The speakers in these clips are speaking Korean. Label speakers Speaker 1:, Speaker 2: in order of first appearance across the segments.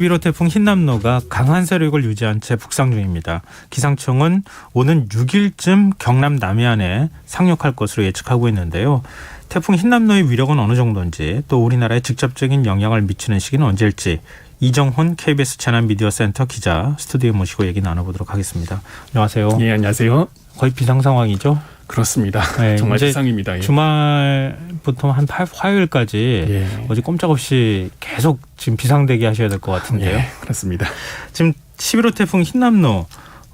Speaker 1: 11호 태풍 흰남노가 강한 세력을 유지한 채 북상 중입니다. 기상청은 오는 6일쯤 경남 남해안에 상륙할 것으로 예측하고 있는데요. 태풍 흰남노의 위력은 어느 정도인지, 또 우리나라에 직접적인 영향을 미치는 시기는 언제일지 이정훈 KBS 재난미디어센터 기자 스튜디오에 모시고 얘기 나눠보도록 하겠습니다. 안녕하세요.
Speaker 2: 예, 안녕하세요.
Speaker 1: 거의 비상 상황이죠?
Speaker 2: 그렇습니다. 네, 정말 비상입니다. 예.
Speaker 1: 주말부터 한 화요일까지
Speaker 2: 예.
Speaker 1: 어제 꼼짝없이 계속 지금 비상대기 하셔야 될 것 같은데요.
Speaker 2: 예, 그렇습니다.
Speaker 1: 지금 11호 태풍 흰남노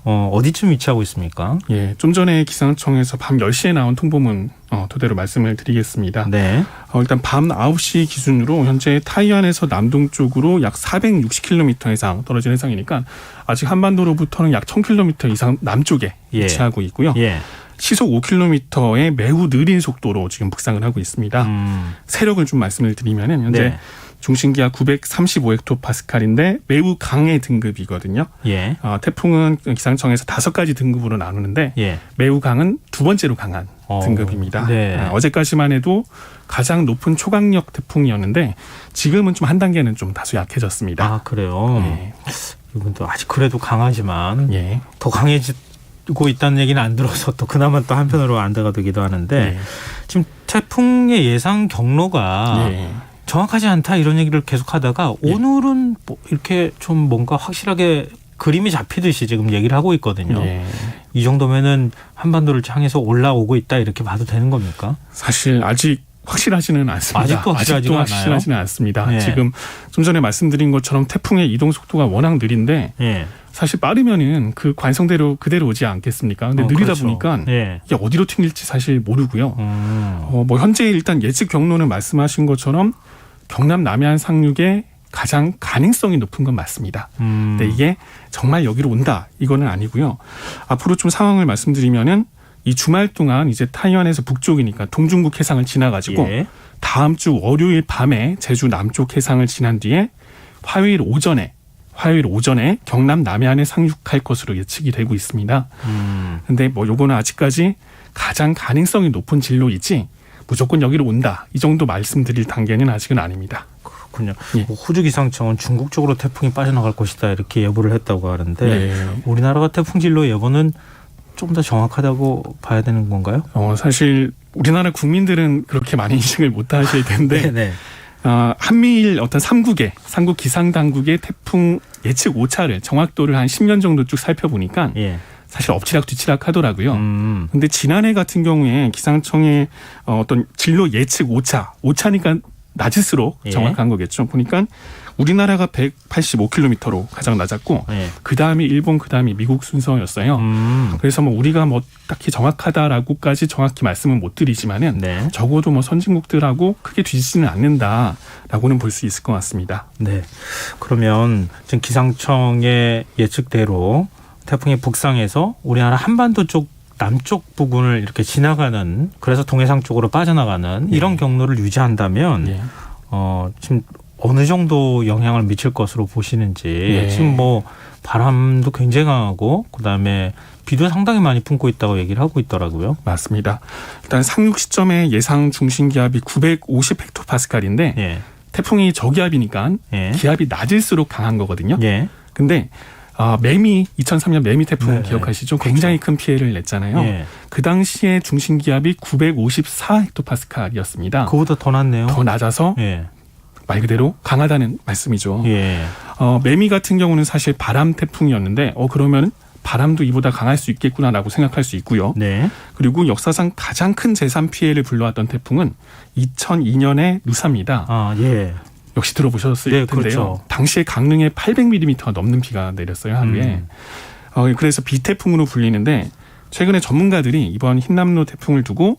Speaker 1: 어디쯤 위치하고 있습니까?
Speaker 2: 예, 좀 전에 기상청에서 밤 10시에 나온 통보문 토대로 말씀을 드리겠습니다.
Speaker 1: 네.
Speaker 2: 일단 밤 9시 기준으로 현재 타이완에서 남동쪽으로 약 460km 이상 떨어진 해상이니까 아직 한반도로부터는 약 1000km 이상 남쪽에 위치하고 있고요.
Speaker 1: 예.
Speaker 2: 시속 5km의 매우 느린 속도로 지금 북상을 하고 있습니다. 세력을 좀 말씀을 드리면은 현재
Speaker 1: 네.
Speaker 2: 중심기압 935헥토파스칼인데 매우 강의 등급이거든요.
Speaker 1: 예.
Speaker 2: 태풍은 기상청에서 5가지 등급으로 나누는데
Speaker 1: 예.
Speaker 2: 매우 강은 두 번째로 강한 등급입니다.
Speaker 1: 네.
Speaker 2: 어제까지만 해도 가장 높은 초강력 태풍이었는데 지금은 좀 한 단계는 좀 다소 약해졌습니다.
Speaker 1: 아, 그래요?
Speaker 2: 예.
Speaker 1: 이건 또 아직 그래도 강하지만
Speaker 2: 예.
Speaker 1: 더 강해지고 있다는 얘기는 안 들어서 또 그나마 또 한편으로 안돼가 되기도 하는데
Speaker 2: 예.
Speaker 1: 지금 태풍의 예상 경로가
Speaker 2: 예.
Speaker 1: 정확하지 않다 이런 얘기를 계속하다가 오늘은 뭐 이렇게 좀 뭔가 확실하게 그림이 잡히듯이 지금 얘기를 하고 있거든요.
Speaker 2: 예.
Speaker 1: 이 정도면은 한반도를 향해서 올라오고 있다 이렇게 봐도 되는 겁니까?
Speaker 2: 사실 아직 확실하지는 않습니다.
Speaker 1: 아직도
Speaker 2: 확실하지는 않습니다.
Speaker 1: 예.
Speaker 2: 지금 좀 전에 말씀드린 것처럼 태풍의 이동 속도가 워낙 느린데
Speaker 1: 예.
Speaker 2: 사실 빠르면은 그 관성대로 그대로 오지 않겠습니까? 근데 느리다
Speaker 1: 그렇죠.
Speaker 2: 보니까
Speaker 1: 예.
Speaker 2: 이게 어디로 튕길지 사실 모르고요. 뭐 현재 일단 예측 경로는 말씀하신 것처럼 경남 남해안 상륙에 가장 가능성이 높은 건 맞습니다. 근데 이게 정말 여기로 온다 이거는 아니고요. 앞으로 좀 상황을 말씀드리면은 이 주말 동안 이제 타이완에서 북쪽이니까 동중국 해상을 지나가지고
Speaker 1: 예. 다음
Speaker 2: 다음 주 월요일 밤에 제주 남쪽 해상을 지난 뒤에 화요일 오전에 경남 남해안에 상륙할 것으로 예측이 되고 있습니다. 근데 뭐 요거는 아직까지 가장 가능성이 높은 진로이지 무조건 여기로 온다 이 정도 말씀드릴 단계는 아직은 아닙니다.
Speaker 1: 그렇군요.
Speaker 2: 예.
Speaker 1: 뭐 호주 기상청은 중국 쪽으로 태풍이 빠져나갈 것이다 이렇게 예보를 했다고 하는데
Speaker 2: 예.
Speaker 1: 우리나라가 태풍 진로 예보는 좀 더 정확하다고 봐야 되는 건가요?
Speaker 2: 사실 우리나라 국민들은 그렇게 많이 인식을 못 하실 텐데
Speaker 1: 네네.
Speaker 2: 한미일 어떤 삼국 기상당국의 태풍 예측 오차를 정확도를 한 10년 정도 쭉 살펴보니까
Speaker 1: 예.
Speaker 2: 사실 엎치락뒤치락 하더라고요. 근데 지난해 같은 경우에 기상청의 어떤 진로 예측 오차니까 낮을수록
Speaker 1: 예.
Speaker 2: 정확한 거겠죠. 보니까 우리나라가 185km로 가장 낮았고
Speaker 1: 예.
Speaker 2: 그다음이 일본, 그다음이 미국 순서였어요. 그래서 뭐 우리가 뭐 딱히 정확하다라고까지 정확히 말씀은 못 드리지만은
Speaker 1: 네.
Speaker 2: 적어도 뭐 선진국들하고 크게 뒤지지는 않는다라고는 볼 수 있을 것 같습니다.
Speaker 1: 네. 그러면 지금 기상청의 예측대로 태풍이 북상해서 우리나라 한반도 쪽 남쪽 부근을 이렇게 지나가는, 그래서 동해상 쪽으로 빠져나가는 이런 경로를 유지한다면
Speaker 2: 예.
Speaker 1: 지금 어느 정도 영향을 미칠 것으로 보시는지.
Speaker 2: 예.
Speaker 1: 지금 뭐 바람도 굉장히 강하고 그다음에 비도 상당히 많이 품고 있다고 얘기를 하고 있더라고요.
Speaker 2: 맞습니다. 일단 상륙 시점의 예상 중심 기압이 950헥토파스칼인데
Speaker 1: 예.
Speaker 2: 태풍이 저기압이니까
Speaker 1: 예.
Speaker 2: 기압이 낮을수록 강한 거거든요.
Speaker 1: 예.
Speaker 2: 근데 매미 2003년 매미 태풍
Speaker 1: 네.
Speaker 2: 기억하시죠? 굉장히 큰 피해를 냈잖아요.
Speaker 1: 예.
Speaker 2: 그 당시에 중심 기압이 954헥토파스칼이었습니다.
Speaker 1: 그보다 더 낮네요.
Speaker 2: 더 낮아서
Speaker 1: 예.
Speaker 2: 말 그대로 강하다는 말씀이죠.
Speaker 1: 예.
Speaker 2: 매미 같은 경우는 사실 바람 태풍이었는데 그러면 바람도 이보다 강할 수 있겠구나라고 생각할 수 있고요.
Speaker 1: 네.
Speaker 2: 그리고 역사상 가장 큰 재산 피해를 불러왔던 태풍은 2002년의 누사입니다.
Speaker 1: 아, 예.
Speaker 2: 역시 들어보셨을
Speaker 1: 네,
Speaker 2: 텐데요.
Speaker 1: 그렇죠.
Speaker 2: 당시에 강릉에 800mm가 넘는 비가 내렸어요, 하루에. 그래서 비태풍으로 불리는데 최근에 전문가들이 이번 흰남노 태풍을 두고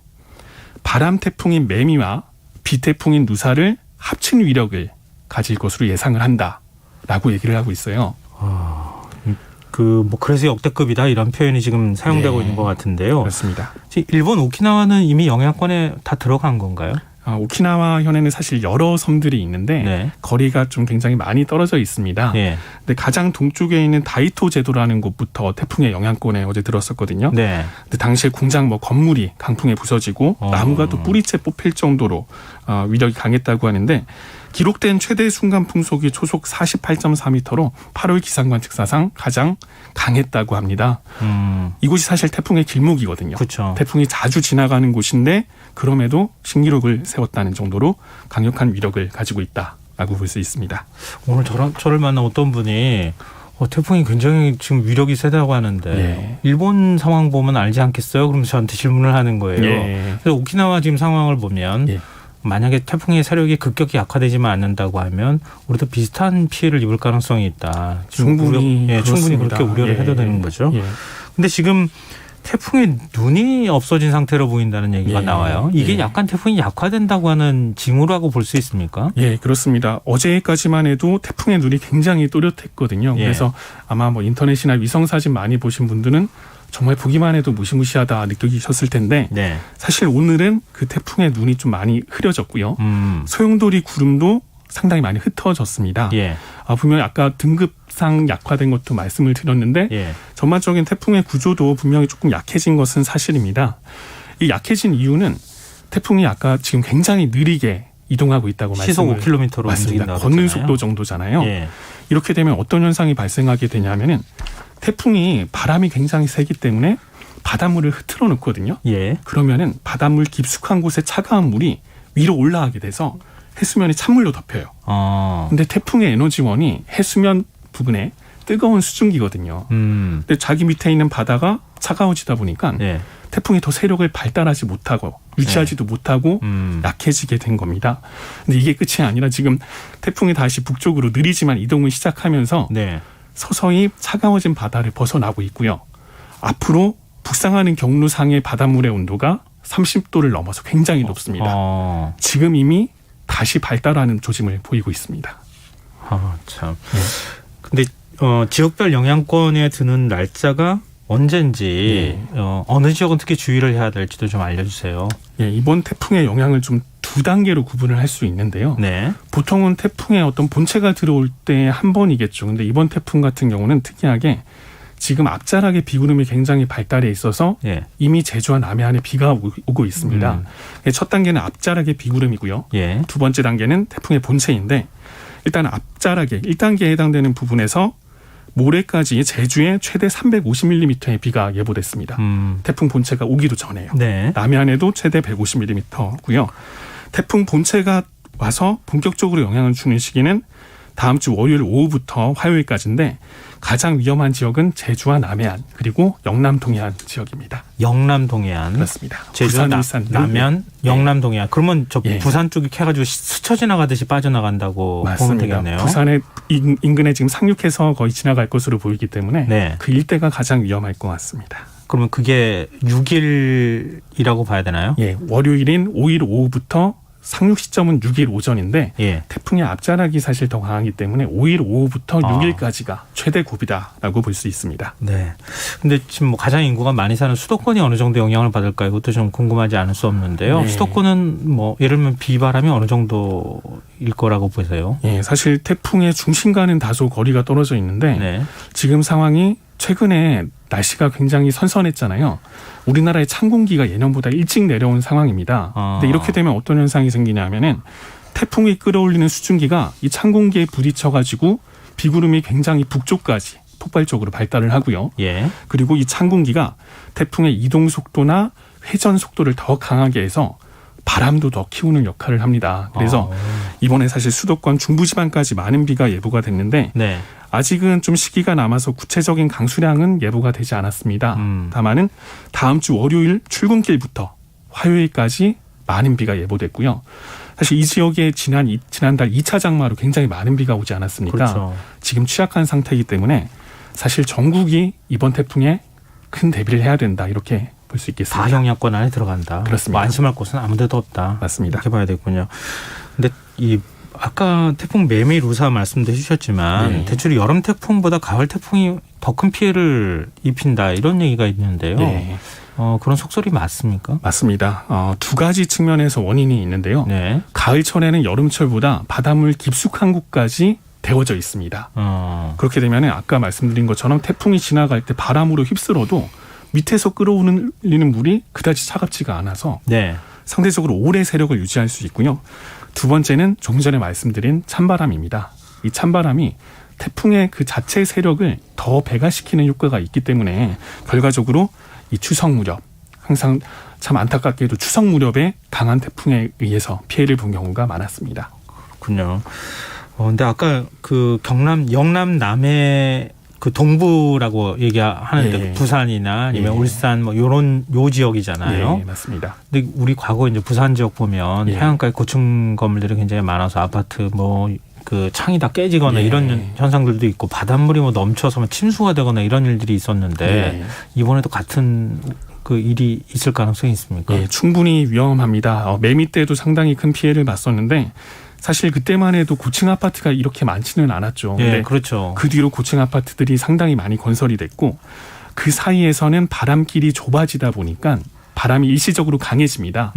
Speaker 2: 바람 태풍인 매미와 비태풍인 누사를 합친 위력을 가질 것으로 예상을 한다라고 얘기를 하고 있어요.
Speaker 1: 그래서 역대급이다 이런 표현이 지금 사용되고
Speaker 2: 네.
Speaker 1: 있는 것 같은데요.
Speaker 2: 그렇습니다.
Speaker 1: 지금 일본 오키나와는 이미 영향권에 다 들어간 건가요?
Speaker 2: 오키나와 현에는 사실 여러 섬들이 있는데
Speaker 1: 네.
Speaker 2: 거리가 좀 굉장히 많이 떨어져 있습니다.
Speaker 1: 예.
Speaker 2: 근데 가장 동쪽에 있는 다이토 제도라는 곳부터 태풍의 영향권에 어제 들었었거든요.
Speaker 1: 네.
Speaker 2: 근데 당시에 공장 건물이 강풍에 부서지고 나무가 또 뿌리채 뽑힐 정도로 위력이 강했다고 하는데 기록된 최대 순간 풍속이 초속 48.4m로 8월 기상 관측사상 가장 강했다고 합니다. 이곳이 사실 태풍의 길목이거든요.
Speaker 1: 그렇죠.
Speaker 2: 태풍이 자주 지나가는 곳인데 그럼에도 신기록을 세웠다는 정도로 강력한 위력을 가지고 있다라고 볼 수 있습니다.
Speaker 1: 오늘 저를 만난 어떤 분이 태풍이 굉장히 지금 위력이 세다고 하는데
Speaker 2: 예.
Speaker 1: 일본 상황 보면 알지 않겠어요? 그러면서 저한테 질문을 하는 거예요.
Speaker 2: 예.
Speaker 1: 그래서 오키나와 지금 상황을 보면
Speaker 2: 예.
Speaker 1: 만약에 태풍의 세력이 급격히 약화되지만 않는다고 하면 우리도 비슷한 피해를 입을 가능성이 있다.
Speaker 2: 충분히
Speaker 1: 충분히 그렇게 우려를 해도 되는 거죠. 근데 지금 태풍의 눈이 없어진 상태로 보인다는 얘기가 나와요. 이게 약간 태풍이 약화된다고 하는 징후라고 볼 수 있습니까?
Speaker 2: 예, 그렇습니다. 어제까지만 해도 태풍의 눈이 굉장히 또렷했거든요. 그래서 아마 뭐 인터넷이나 위성 사진 많이 보신 분들은 정말 보기만 해도 무시무시하다 느끼셨을 텐데 사실 오늘은 그 태풍의 눈이 좀 많이 흐려졌고요. 소용돌이 구름도 상당히 많이 흩어졌습니다. 분명히 아까 등급상 약화된 것도 말씀을 드렸는데 전반적인 태풍의 구조도 분명히 조금 약해진 것은 사실입니다. 이 약해진 이유는 태풍이 아까 지금 굉장히 느리게 이동하고 있다고
Speaker 1: 시속
Speaker 2: 말씀을
Speaker 1: 5km로
Speaker 2: 맞습니다.
Speaker 1: 움직인다고
Speaker 2: 걷는
Speaker 1: 했잖아요.
Speaker 2: 속도 정도잖아요. 이렇게 되면 어떤 현상이 발생하게 되냐면은 태풍이 바람이 굉장히 세기 때문에 바닷물을 흐트러 놓거든요. 그러면은 바닷물 깊숙한 곳에 차가운 물이 위로 올라가게 돼서 해수면이 찬물로 덮여요. 근데 태풍의 에너지원이 해수면 부분에 뜨거운 수증기거든요. 근데 자기 밑에 있는 바다가 차가워지다 보니까 태풍이 더 세력을 발달하지 못하고 유지하지도 못하고 약해지게 된 겁니다. 근데 이게 끝이 아니라 지금 태풍이 다시 북쪽으로 느리지만 이동을 시작하면서 서서히 차가워진 바다를 벗어나고 있고요. 앞으로 북상하는 경로상의 바닷물의 온도가 30도를 넘어서 굉장히 높습니다. 지금 이미 다시 발달하는 조짐을 보이고 있습니다.
Speaker 1: 참. 근데 지역별 영향권에 드는 날짜가 언제인지 어느 지역은 특히 주의를 해야 될지도 좀 알려주세요.
Speaker 2: 이번 태풍의 영향을 좀 두 단계로 구분을 할 수 있는데요. 보통은 태풍의 어떤 본체가 들어올 때 한 번이겠죠. 근데 이번 태풍 같은 경우는 특이하게 지금 앞자락의 비구름이 굉장히 발달해 있어서 이미 제주와 남해안에 비가 오고 있습니다. 첫 단계는 앞자락의 비구름이고요. 두 번째 단계는 태풍의 본체인데 일단 앞자락의 1단계에 해당되는 부분에서 모레까지 제주에 최대 350mm의 비가 예보됐습니다. 태풍 본체가 오기도 전에요. 남해안에도 최대 150mm고요. 태풍 본체가 와서 본격적으로 영향을 주는 시기는 다음 주 월요일 오후부터 화요일까지인데 가장 위험한 지역은 제주와 남해안 그리고 영남 동해안 지역입니다.
Speaker 1: 영남 동해안.
Speaker 2: 그렇습니다.
Speaker 1: 제주와 남해안, 영남 동해안. 그러면 저 부산 쪽이 캐가지고 스쳐 지나가듯이 빠져나간다고 보면 되겠네요.
Speaker 2: 부산의 인근에 지금 상륙해서 거의 지나갈 것으로 보이기 때문에 그 일대가 가장 위험할 것 같습니다.
Speaker 1: 그러면 그게 6일이라고 봐야 되나요?
Speaker 2: 월요일인 5일 오후부터 상륙 시점은 6일 오전인데 태풍의 앞자락이 사실 더 강하기 때문에 5일 오후부터 6일까지가 최대 고비다라고 볼 수 있습니다.
Speaker 1: 근데 지금 뭐 가장 인구가 많이 사는 수도권이 어느 정도 영향을 받을까 이것도 좀 궁금하지 않을 수 없는데요. 수도권은 뭐 예를 들면 비바람이 어느 정도일 거라고 보세요?
Speaker 2: 사실 태풍의 중심과는 다소 거리가 떨어져 있는데 지금 상황이 최근에 날씨가 굉장히 선선했잖아요. 우리나라의 찬 공기가 예년보다 일찍 내려온 상황입니다. 근데 이렇게 되면 어떤 현상이 생기냐면은 태풍이 끌어올리는 수증기가 이 찬 공기에 부딪혀가지고 비구름이 굉장히 북쪽까지 폭발적으로 발달을 하고요. 그리고 이 찬 공기가 태풍의 이동 속도나 회전 속도를 더 강하게 해서 바람도 더 키우는 역할을 합니다. 그래서 이번에 사실 수도권 중부지방까지 많은 비가 예보가 됐는데 아직은 좀 시기가 남아서 구체적인 강수량은 예보가 되지 않았습니다. 다만은 다음 주 월요일 출근길부터 화요일까지 많은 비가 예보됐고요. 사실 이 지역에 지난달 2차 장마로 굉장히 많은 비가 오지 않았습니까? 지금 취약한 상태이기 때문에 사실 전국이 이번 태풍에 큰 대비를 해야 된다 이렇게 볼 수 있겠습니다.
Speaker 1: 다 영향권 안에 들어간다.
Speaker 2: 그렇습니다.
Speaker 1: 뭐 안심할 곳은 아무 데도 없다.
Speaker 2: 맞습니다.
Speaker 1: 이렇게 봐야 되군요. 근데 아까 태풍 매미 루사 말씀도 해주셨지만 대체로 여름 태풍보다 가을 태풍이 더 큰 피해를 입힌다 이런 얘기가 있는데요. 그런 속설이 맞습니까?
Speaker 2: 맞습니다. 두 가지 측면에서 원인이 있는데요. 가을철에는 여름철보다 바닷물 깊숙한 곳까지 데워져 있습니다. 그렇게 되면 아까 말씀드린 것처럼 태풍이 지나갈 때 바람으로 휩쓸어도 밑에서 끌어올리는 물이 그다지 차갑지가 않아서 상대적으로 오래 세력을 유지할 수 있고요. 두 번째는 조금 전에 말씀드린 찬바람입니다. 이 찬바람이 태풍의 그 자체 세력을 더 배가시키는 효과가 있기 때문에 결과적으로 이 추석 무렵 항상 참 안타깝게도 추석 무렵에 강한 태풍에 의해서 피해를 본 경우가 많았습니다.
Speaker 1: 그렇군요. 근데 아까 그 영남 남해 그 동부라고 얘기하는데
Speaker 2: 예.
Speaker 1: 부산이나 아니면
Speaker 2: 예.
Speaker 1: 울산 뭐 요 지역이잖아요.
Speaker 2: 네, 맞습니다.
Speaker 1: 근데 우리 과거 이제 부산 지역 보면
Speaker 2: 예.
Speaker 1: 해안가에 고층 건물들이 굉장히 많아서 아파트 뭐 그 창이 다 깨지거나
Speaker 2: 예.
Speaker 1: 이런 현상들도 있고 바닷물이 뭐 넘쳐서 뭐 침수가 되거나 이런 일들이 있었는데
Speaker 2: 예.
Speaker 1: 이번에도 같은 그 일이 있을 가능성이 있습니까?
Speaker 2: 예, 충분히 위험합니다. 매미 때도 상당히 큰 피해를 봤었는데 사실 그때만 해도 고층 아파트가 이렇게 많지는 않았죠.
Speaker 1: 예,
Speaker 2: 근데
Speaker 1: 그렇죠.
Speaker 2: 그 뒤로 고층 아파트들이 상당히 많이 건설이 됐고 그 사이에서는 바람길이 좁아지다 보니까 바람이 일시적으로 강해집니다.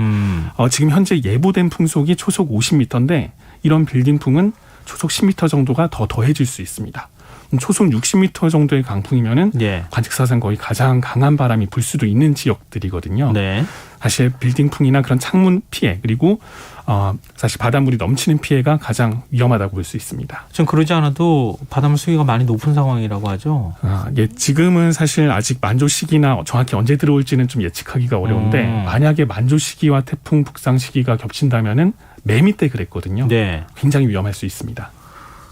Speaker 2: 지금 현재 예보된 풍속이 초속 50m인데 이런 빌딩풍은 초속 10m 정도가 더 더해질 수 있습니다. 초속 60m 정도의 강풍이면은
Speaker 1: 예.
Speaker 2: 관측사상 거의 가장 강한 바람이 불 수도 있는 지역들이거든요.
Speaker 1: 네.
Speaker 2: 사실 빌딩풍이나 그런 창문 피해 그리고 사실 바닷물이 넘치는 피해가 가장 위험하다고 볼 수 있습니다.
Speaker 1: 좀 그러지 않아도 바닷물 수위가 많이 높은 상황이라고 하죠.
Speaker 2: 예, 지금은 사실 아직 만조 시기나 정확히 언제 들어올지는 좀 예측하기가 어려운데 만약에 만조 시기와 태풍 북상 시기가 겹친다면은 매미 때 그랬거든요.
Speaker 1: 네.
Speaker 2: 굉장히 위험할 수 있습니다.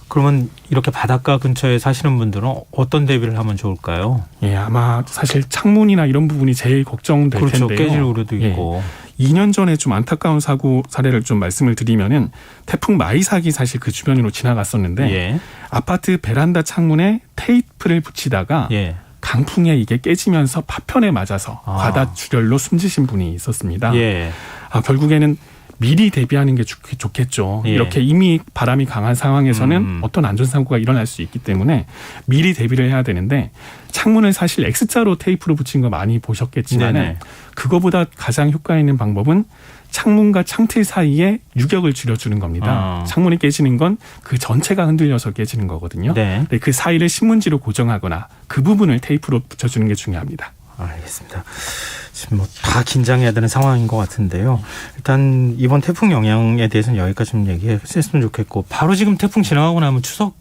Speaker 1: 그러면 이렇게 바닷가 근처에 사시는 분들은 어떤 대비를 하면 좋을까요?
Speaker 2: 예, 아마 사실 창문이나 이런 부분이 제일 걱정될
Speaker 1: 그렇죠.
Speaker 2: 텐데요.
Speaker 1: 깨질 우려도 있고.
Speaker 2: 2년 전에 좀 안타까운 사고 사례를 좀 말씀을 드리면은 태풍 마이삭이 사실 그 주변으로 지나갔었는데
Speaker 1: 예.
Speaker 2: 아파트 베란다 창문에 테이프를 붙이다가
Speaker 1: 예.
Speaker 2: 강풍에 이게 깨지면서 파편에 맞아서 과다출혈로 숨지신 분이 있었습니다.
Speaker 1: 예.
Speaker 2: 결국에는 미리 대비하는 게 좋겠죠.
Speaker 1: 예.
Speaker 2: 이렇게 이미 바람이 강한 상황에서는 어떤 안전사고가 일어날 수 있기 때문에 미리 대비를 해야 되는데 창문을 사실 X자로 테이프로 붙인 거 많이 보셨겠지만
Speaker 1: 네네.
Speaker 2: 그거보다 가장 효과 있는 방법은 창문과 창틀 사이에 유격을 줄여주는 겁니다. 창문이 깨지는 건 그 전체가 흔들려서 깨지는 거거든요.
Speaker 1: 네.
Speaker 2: 근데 그 사이를 신문지로 고정하거나 그 부분을 테이프로 붙여주는 게 중요합니다.
Speaker 1: 알겠습니다. 지금 뭐 다 긴장해야 되는 상황인 것 같은데요. 일단 이번 태풍 영향에 대해서는 여기까지 좀 얘기했으면 좋겠고 바로 지금 태풍 지나가고 나면 추석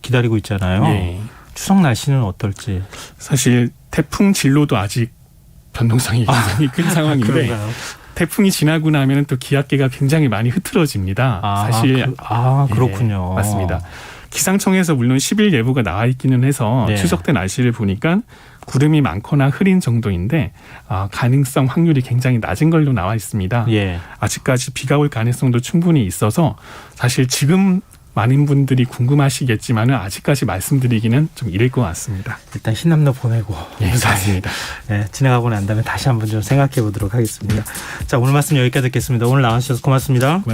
Speaker 1: 기다리고 있잖아요.
Speaker 2: 예.
Speaker 1: 추석 날씨는 어떨지.
Speaker 2: 사실 태풍 진로도 아직 변동성이 굉장히 큰 상황인데
Speaker 1: 그런가요?
Speaker 2: 태풍이 지나고 나면 또 기압계가 굉장히 많이 흐트러집니다. 사실
Speaker 1: 그렇군요.
Speaker 2: 예, 맞습니다. 기상청에서 물론 10일 예보가 나와 있기는 해서
Speaker 1: 네.
Speaker 2: 추석 때 날씨를 보니까 구름이 많거나 흐린 정도인데 가능성 확률이 굉장히 낮은 걸로 나와 있습니다.
Speaker 1: 예.
Speaker 2: 아직까지 비가 올 가능성도 충분히 있어서 사실 지금 많은 분들이 궁금하시겠지만은 아직까지 말씀드리기는 좀 이를 것 같습니다.
Speaker 1: 일단 흰남노 보내고
Speaker 2: 예, 맞습니다.
Speaker 1: 네, 지나가고 난 다음에 다시 한번 좀 생각해 보도록 하겠습니다. 자, 오늘 말씀 여기까지 듣겠습니다. 오늘 나와주셔서 고맙습니다.
Speaker 2: 고맙습니다.